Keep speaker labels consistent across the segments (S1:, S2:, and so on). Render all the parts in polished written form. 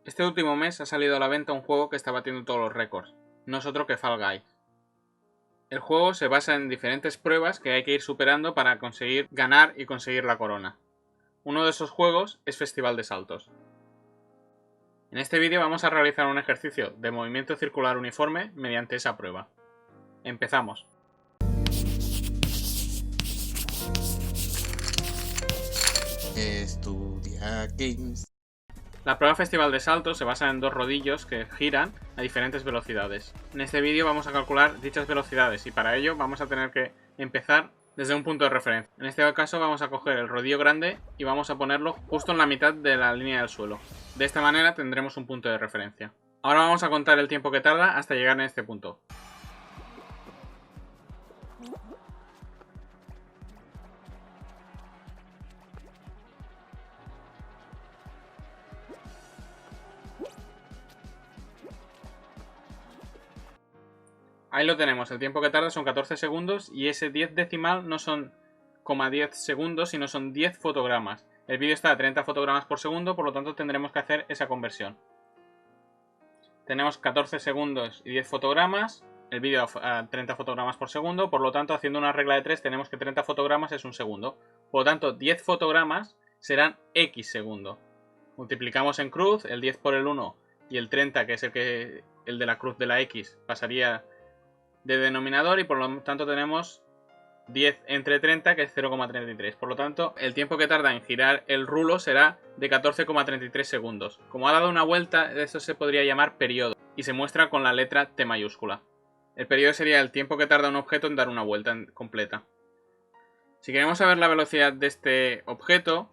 S1: Este último mes ha salido a la venta un juego que está batiendo todos los récords, no es otro que Fall Guys. El juego se basa en diferentes pruebas que hay que ir superando para conseguir ganar y conseguir la corona. Uno de esos juegos es Festival de Saltos. En este vídeo vamos a realizar un ejercicio de movimiento circular uniforme mediante esa prueba. Empezamos.
S2: Estudia Games.
S1: La prueba Festival de Saltos se basa en dos rodillos que giran a diferentes velocidades. En este vídeo vamos a calcular dichas velocidades y para ello vamos a tener que empezar desde un punto de referencia. En este caso vamos a coger el rodillo grande y vamos a ponerlo justo en la mitad de la línea del suelo. De esta manera tendremos un punto de referencia. Ahora vamos a contar el tiempo que tarda hasta llegar a este punto. Ahí lo tenemos, el tiempo que tarda son 14 segundos y ese 10 decimal no son 0,10 segundos, sino son 10 fotogramas. El vídeo está a 30 fotogramas por segundo, por lo tanto tendremos que hacer esa conversión. Tenemos 14 segundos y 10 fotogramas, el vídeo a 30 fotogramas por segundo, por lo tanto haciendo una regla de 3 tenemos que 30 fotogramas es un segundo. Por lo tanto 10 fotogramas serán X segundo. Multiplicamos en cruz, el 10 por el 1 y el 30, que es el de la cruz de la X, pasaría de denominador y por lo tanto tenemos 10 entre 30 que es 0,33. Por lo tanto el tiempo que tarda en girar el rulo será de 14,33 segundos. Como ha dado una vuelta, eso se podría llamar periodo y se muestra con la letra T mayúscula. El periodo sería el tiempo que tarda un objeto en dar una vuelta completa. Si queremos saber la velocidad de este objeto,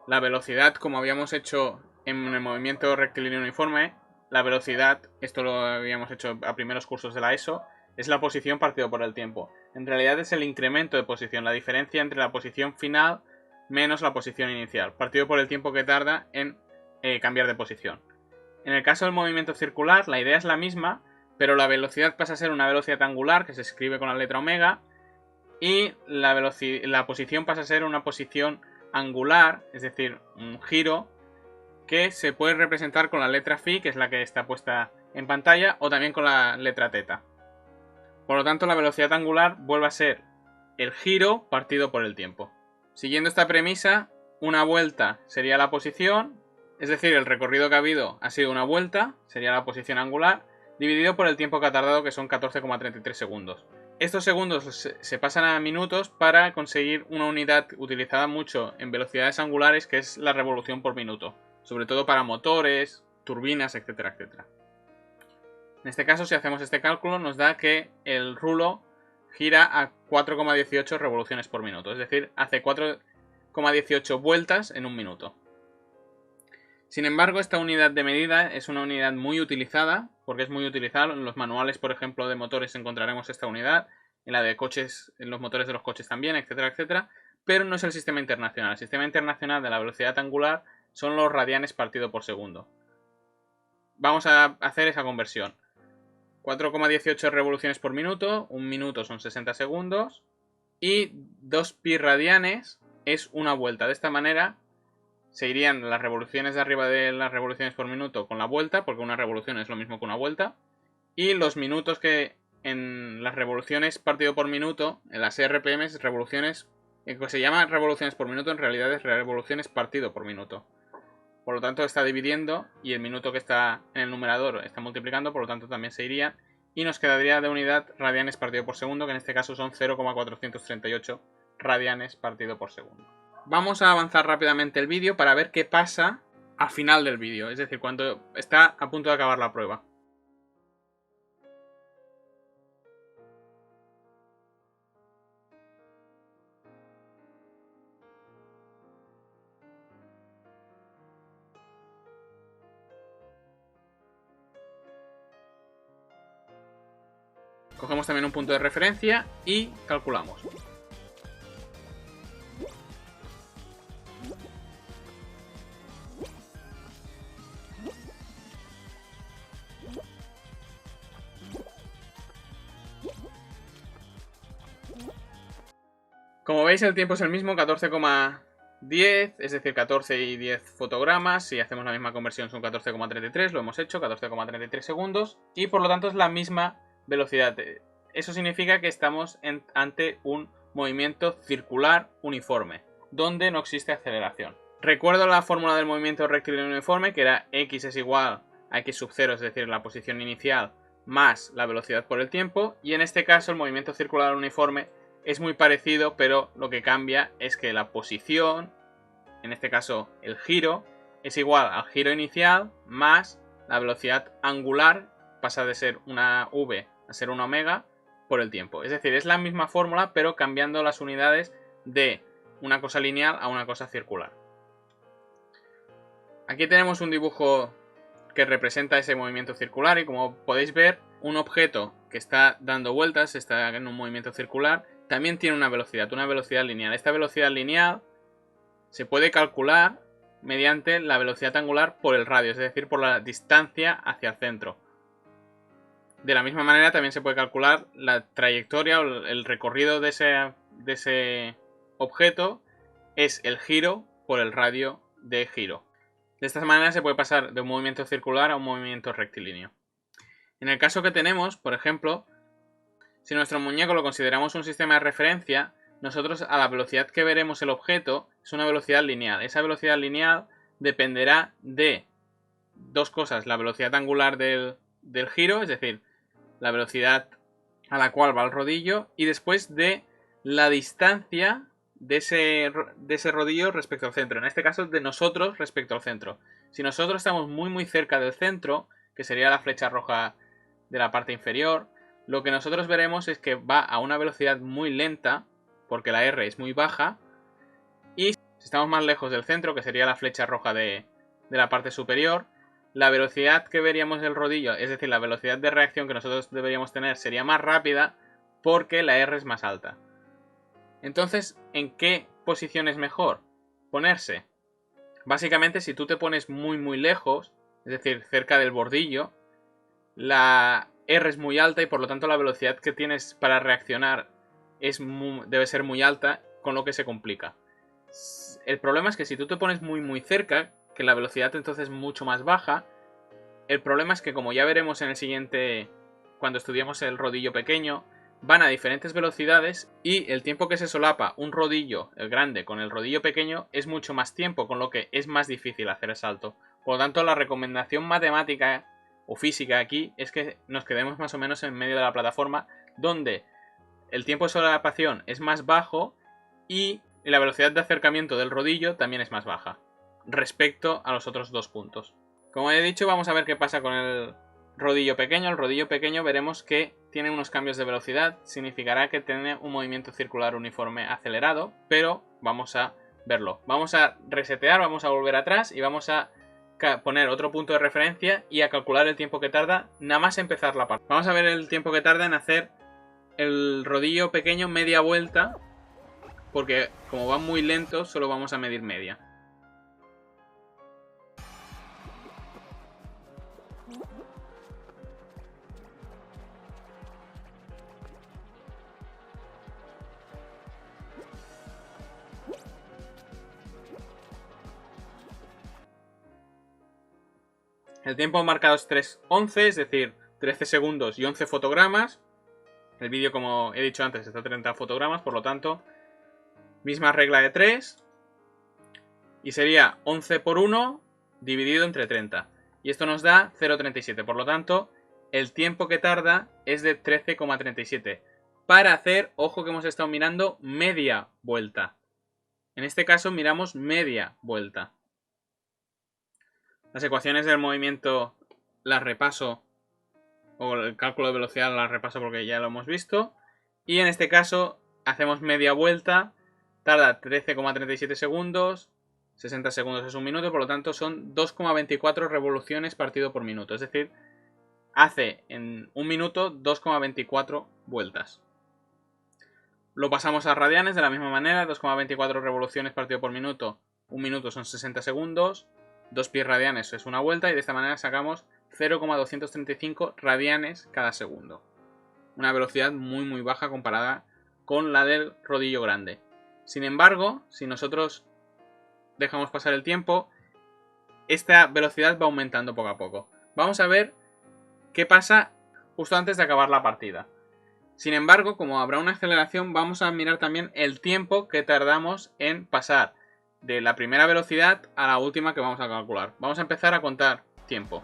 S1: la velocidad, como habíamos hecho en el movimiento rectilíneo uniforme, la velocidad, esto lo habíamos hecho a primeros cursos de la ESO, es la posición partido por el tiempo. En realidad es el incremento de posición, la diferencia entre la posición final menos la posición inicial, partido por el tiempo que tarda en cambiar de posición. En el caso del movimiento circular, la idea es la misma, pero la velocidad pasa a ser una velocidad angular, que se escribe con la letra omega, y la posición pasa a ser una posición angular, es decir, un giro, que se puede representar con la letra phi, que es la que está puesta en pantalla, o también con la letra teta. Por lo tanto, la velocidad angular vuelve a ser el giro partido por el tiempo. Siguiendo esta premisa, una vuelta sería la posición, es decir, el recorrido que ha habido ha sido una vuelta, sería la posición angular, dividido por el tiempo que ha tardado, que son 14,33 segundos. Estos segundos se pasan a minutos para conseguir una unidad utilizada mucho en velocidades angulares, que es la revolución por minuto, sobre todo para motores, turbinas, etcétera, etcétera. En este caso, si hacemos este cálculo, nos da que el rulo gira a 4,18 revoluciones por minuto. Es decir, hace 4,18 vueltas en un minuto. Sin embargo, esta unidad de medida es una unidad muy utilizada, porque es muy utilizada. En los manuales, por ejemplo, de motores encontraremos esta unidad. En la de coches, en los motores de los coches también, etcétera, etcétera. Pero no es el sistema internacional. El sistema internacional de la velocidad angular son los radianes partido por segundo. Vamos a hacer esa conversión. 4,18 revoluciones por minuto, un minuto son 60 segundos y 2 pi radianes es una vuelta. De esta manera se irían las revoluciones de arriba de las revoluciones por minuto con la vuelta, porque una revolución es lo mismo que una vuelta, y los minutos que en las revoluciones partido por minuto, en las RPM, revoluciones, que se llama revoluciones por minuto, en realidad es revoluciones partido por minuto. Por lo tanto está dividiendo y el minuto que está en el numerador está multiplicando, por lo tanto también se iría. Y nos quedaría de unidad radianes partido por segundo, que en este caso son 0,438 radianes partido por segundo. Vamos a avanzar rápidamente el vídeo para ver qué pasa al final del vídeo, es decir, cuando está a punto de acabar la prueba. Cogemos también un punto de referencia y calculamos. Como veis, el tiempo es el mismo, 14,33 10, es decir, 14 y 10 fotogramas. Si hacemos la misma conversión son 14,33, lo hemos hecho, 14,33 segundos. Y por lo tanto es la misma velocidad. Eso significa que estamos ante un movimiento circular uniforme, donde no existe aceleración. Recuerdo la fórmula del movimiento rectilíneo uniforme, que era x es igual a x sub 0, es decir, la posición inicial, más la velocidad por el tiempo. Y en este caso el movimiento circular uniforme es muy parecido, pero lo que cambia es que la posición, en este caso el giro, es igual al giro inicial más la velocidad angular, pasa de ser una v a ser una omega, por el tiempo. Es decir, es la misma fórmula, pero cambiando las unidades de una cosa lineal a una cosa circular. Aquí tenemos un dibujo que representa ese movimiento circular y como podéis ver, un objeto que está dando vueltas, está en un movimiento circular, también tiene una velocidad lineal. Esta velocidad lineal se puede calcular mediante la velocidad angular por el radio, es decir, por la distancia hacia el centro. De la misma manera también se puede calcular la trayectoria o el recorrido de ese objeto, es el giro por el radio de giro. De esta manera se puede pasar de un movimiento circular a un movimiento rectilíneo. En el caso que tenemos, por ejemplo, si nuestro muñeco lo consideramos un sistema de referencia, nosotros a la velocidad que veremos el objeto es una velocidad lineal. Esa velocidad lineal dependerá de dos cosas: la velocidad angular del giro, es decir, la velocidad a la cual va el rodillo, y después de la distancia de ese rodillo respecto al centro. En este caso, de nosotros respecto al centro. Si nosotros estamos muy cerca del centro, que sería la flecha roja de la parte inferior, lo que nosotros veremos es que va a una velocidad muy lenta, porque la R es muy baja, y si estamos más lejos del centro, que sería la flecha roja de la parte superior, la velocidad que veríamos del rodillo, es decir, la velocidad de reacción que nosotros deberíamos tener, sería más rápida porque la R es más alta. Entonces, ¿en qué posición es mejor ponerse? Básicamente, si tú te pones muy lejos, es decir, cerca del bordillo, la R es muy alta y por lo tanto la velocidad que tienes para reaccionar debe ser muy alta, con lo que se complica. El problema es que si tú te pones muy cerca, que la velocidad entonces es mucho más baja, el problema es que, como ya veremos en el siguiente, cuando estudiemos el rodillo pequeño, van a diferentes velocidades y el tiempo que se solapa un rodillo, el grande, con el rodillo pequeño es mucho más tiempo, con lo que es más difícil hacer el salto. Por lo tanto, la recomendación matemática o física aquí es que nos quedemos más o menos en medio de la plataforma, donde el tiempo de solapación es más bajo y la velocidad de acercamiento del rodillo también es más baja respecto a los otros dos puntos. Como he dicho, vamos a ver qué pasa con el rodillo pequeño. El rodillo pequeño veremos que tiene unos cambios de velocidad. Significará que tiene un movimiento circular uniforme acelerado, pero vamos a verlo. Vamos a resetear, vamos a volver atrás y vamos a poner otro punto de referencia y a calcular el tiempo que tarda nada más empezar la parte. Vamos a ver el tiempo que tarda en hacer el rodillo pequeño media vuelta, porque como va muy lento solo vamos a medir media. El tiempo marcado es 3:11, es decir, 13 segundos y 11 fotogramas. El vídeo, como he dicho antes, está a 30 fotogramas, por lo tanto, misma regla de 3. Y sería 11 por 1 dividido entre 30. Y esto nos da 0,37. Por lo tanto, el tiempo que tarda es de 13,37. Para hacer, ojo que hemos estado mirando, media vuelta. En este caso miramos media vuelta. Las ecuaciones del movimiento las repaso, o el cálculo de velocidad las repaso porque ya lo hemos visto. Y en este caso hacemos media vuelta, tarda 13,37 segundos, 60 segundos es un minuto, por lo tanto son 2,24 revoluciones partido por minuto. Es decir, hace en un minuto 2,24 vueltas. Lo pasamos a radianes de la misma manera, 2,24 revoluciones partido por minuto. Un minuto son 60 segundos. 2 pi radianes es una vuelta y de esta manera sacamos 0,235 radianes cada segundo. Una velocidad muy baja comparada con la del rodillo grande. Sin embargo, si nosotros dejamos pasar el tiempo, esta velocidad va aumentando poco a poco. Vamos a ver qué pasa justo antes de acabar la partida. Sin embargo, como habrá una aceleración, vamos a mirar también el tiempo que tardamos en pasar de la primera velocidad a la última que vamos a calcular. Vamos a empezar a contar tiempo.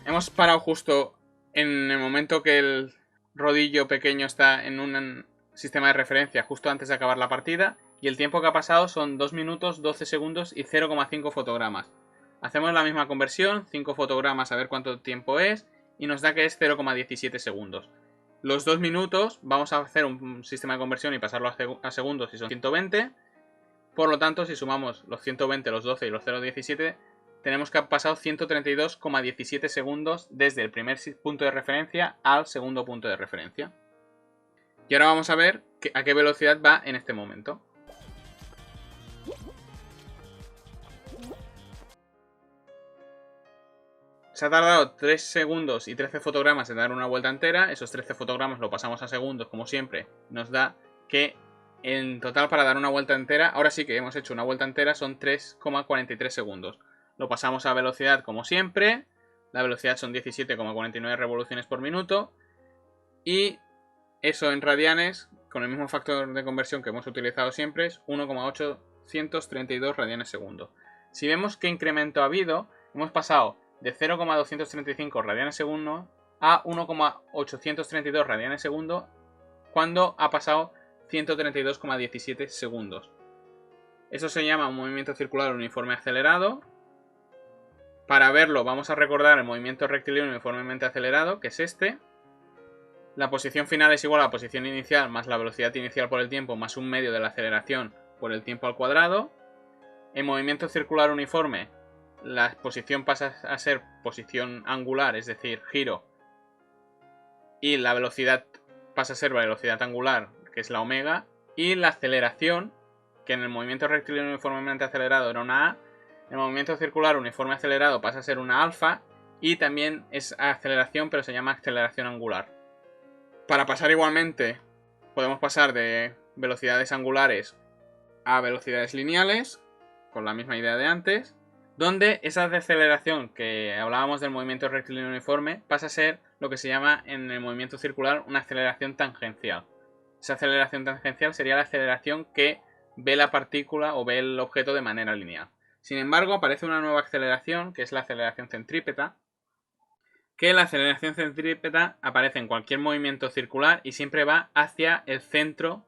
S1: Hemos parado justo en el momento que el rodillo pequeño está en un sistema de referencia justo antes de acabar la partida, y el tiempo que ha pasado son 2 minutos, 12 segundos y 0,5 fotogramas. Hacemos la misma conversión, 5 fotogramas a ver cuánto tiempo es, y nos da que es 0,17 segundos. Los 2 minutos vamos a hacer un sistema de conversión y pasarlo a segundos y son 120. Por lo tanto, si sumamos los 120, los 12 y los 0,17, tenemos que ha pasado 132,17 segundos desde el primer punto de referencia al segundo punto de referencia. Y ahora vamos a ver a qué velocidad va en este momento. Se ha tardado 3 segundos y 13 fotogramas en dar una vuelta entera. Esos 13 fotogramas lo pasamos a segundos, como siempre. Nos da que en total para dar una vuelta entera, ahora sí que hemos hecho una vuelta entera, son 3,43 segundos. Lo pasamos a velocidad como siempre. La velocidad son 17,49 revoluciones por minuto. Y eso en radianes, con el mismo factor de conversión que hemos utilizado siempre, es 1,832 radianes segundo. Si vemos qué incremento ha habido, hemos pasado de 0,235 radianes segundo a 1,832 radianes segundo cuando ha pasado 132,17 segundos. Eso se llama un movimiento circular uniforme acelerado. Para verlo vamos a recordar el movimiento rectilíneo uniformemente acelerado, que es este. La posición final es igual a la posición inicial más la velocidad inicial por el tiempo más un medio de la aceleración por el tiempo al cuadrado. En movimiento circular uniforme, la posición pasa a ser posición angular, es decir, giro, y la velocidad pasa a ser la velocidad angular, que es la omega, y la aceleración, que en el movimiento rectilíneo uniformemente acelerado era una A, en el movimiento circular uniforme acelerado pasa a ser una alfa, y también es aceleración, pero se llama aceleración angular. Para pasar igualmente, podemos pasar de velocidades angulares a velocidades lineales, con la misma idea de antes, donde esa deceleración que hablábamos del movimiento rectilíneo uniforme pasa a ser lo que se llama en el movimiento circular una aceleración tangencial. Esa aceleración tangencial sería la aceleración que ve la partícula o ve el objeto de manera lineal. Sin embargo, aparece una nueva aceleración, que es la aceleración centrípeta, que la aceleración centrípeta aparece en cualquier movimiento circular y siempre va hacia el centro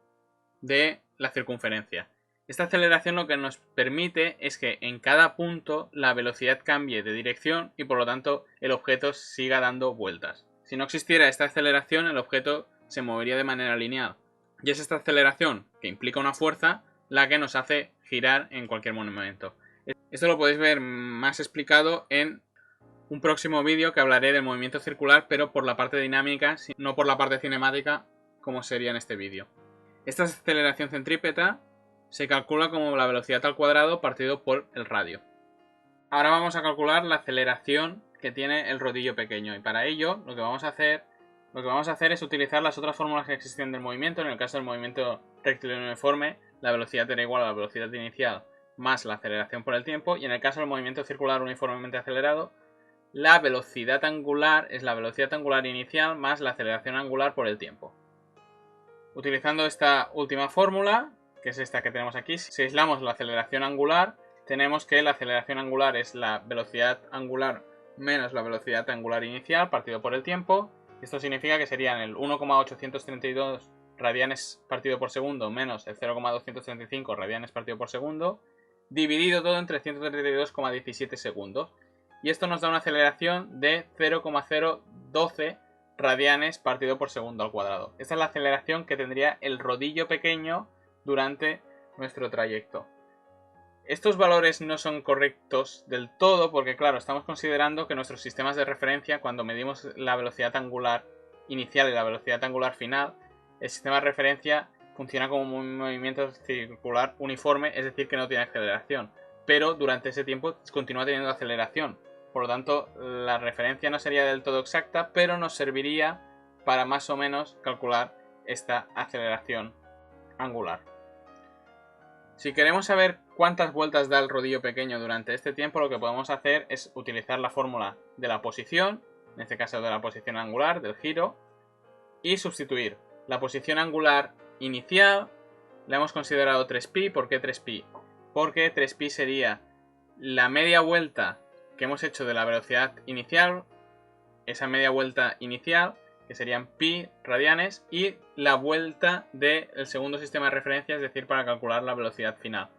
S1: de la circunferencia. Esta aceleración lo que nos permite es que en cada punto la velocidad cambie de dirección y por lo tanto el objeto siga dando vueltas. Si no existiera esta aceleración, el objeto se movería de manera lineal. Y es esta aceleración, que implica una fuerza, la que nos hace girar en cualquier momento. Esto lo podéis ver más explicado en un próximo vídeo que hablaré del movimiento circular, pero por la parte dinámica, no por la parte cinemática, como sería en este vídeo. Esta aceleración centrípeta se calcula como la velocidad al cuadrado partido por el radio. Ahora vamos a calcular la aceleración que tiene el rodillo pequeño, y para ello lo que vamos a hacer es utilizar las otras fórmulas que existen del movimiento. En el caso del movimiento rectilíneo uniforme, la velocidad era igual a la velocidad inicial más la aceleración por el tiempo, y en el caso del movimiento circular uniformemente acelerado, la velocidad angular es la velocidad angular inicial más la aceleración angular por el tiempo. Utilizando esta última fórmula, que es esta que tenemos aquí, si aislamos la aceleración angular, tenemos que la aceleración angular es la velocidad angular menos la velocidad angular inicial partido por el tiempo. Esto significa que serían el 1,832 radianes partido por segundo menos el 0,235 radianes partido por segundo, dividido todo entre 132,17 segundos. Y esto nos da una aceleración de 0,012 radianes partido por segundo al cuadrado. Esta es la aceleración que tendría el rodillo pequeño durante nuestro trayecto. Estos valores no son correctos del todo porque, claro, estamos considerando que nuestros sistemas de referencia, cuando medimos la velocidad angular inicial y la velocidad angular final, el sistema de referencia funciona como un movimiento circular uniforme, es decir, que no tiene aceleración, pero durante ese tiempo continúa teniendo aceleración. Por lo tanto, la referencia no sería del todo exacta, pero nos serviría para más o menos calcular esta aceleración angular. Si queremos saber cuántas vueltas da el rodillo pequeño durante este tiempo, lo que podemos hacer es utilizar la fórmula de la posición, en este caso de la posición angular, del giro, y sustituir la posición angular inicial. La hemos considerado 3pi. ¿Por qué 3pi? Porque 3pi sería la media vuelta que hemos hecho de la velocidad inicial, esa media vuelta inicial, que serían pi radianes, y la vuelta del segundo sistema de referencia, es decir, para calcular la velocidad final.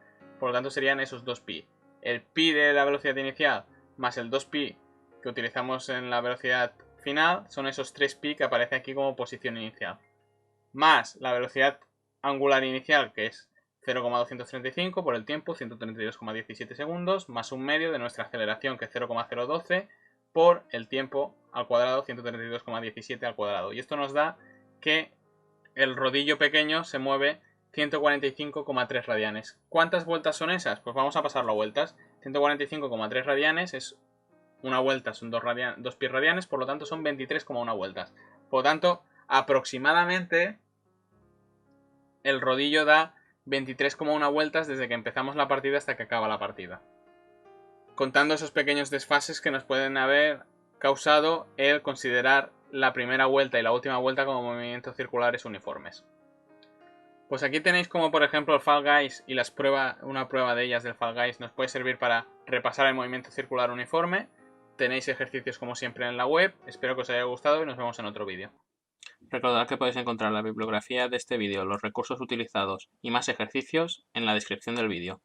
S1: Por lo tanto, serían esos 2pi. El pi de la velocidad inicial más el 2pi que utilizamos en la velocidad final son esos 3pi que aparece aquí como posición inicial. Más la velocidad angular inicial, que es 0,235 por el tiempo, 132,17 segundos, más un medio de nuestra aceleración, que es 0,012 por el tiempo al cuadrado, 132,17 al cuadrado. Y esto nos da que el rodillo pequeño se mueve 145,3 radianes. ¿Cuántas vueltas son esas? Pues vamos a pasarlo a vueltas. 145,3 radianes es una vuelta, son 2 pi radianes, por lo tanto son 23,1 vueltas. Por lo tanto, aproximadamente el rodillo da 23,1 vueltas desde que empezamos la partida hasta que acaba la partida, contando esos pequeños desfases que nos pueden haber causado el considerar la primera vuelta y la última vuelta como movimientos circulares uniformes. Pues aquí tenéis como por ejemplo el Fall Guys y una prueba de ellas del Fall Guys nos puede servir para repasar el movimiento circular uniforme. Tenéis ejercicios como siempre en la web, espero que os haya gustado y nos vemos en otro vídeo.
S2: Recordad que podéis encontrar la bibliografía de este vídeo, los recursos utilizados y más ejercicios en la descripción del vídeo.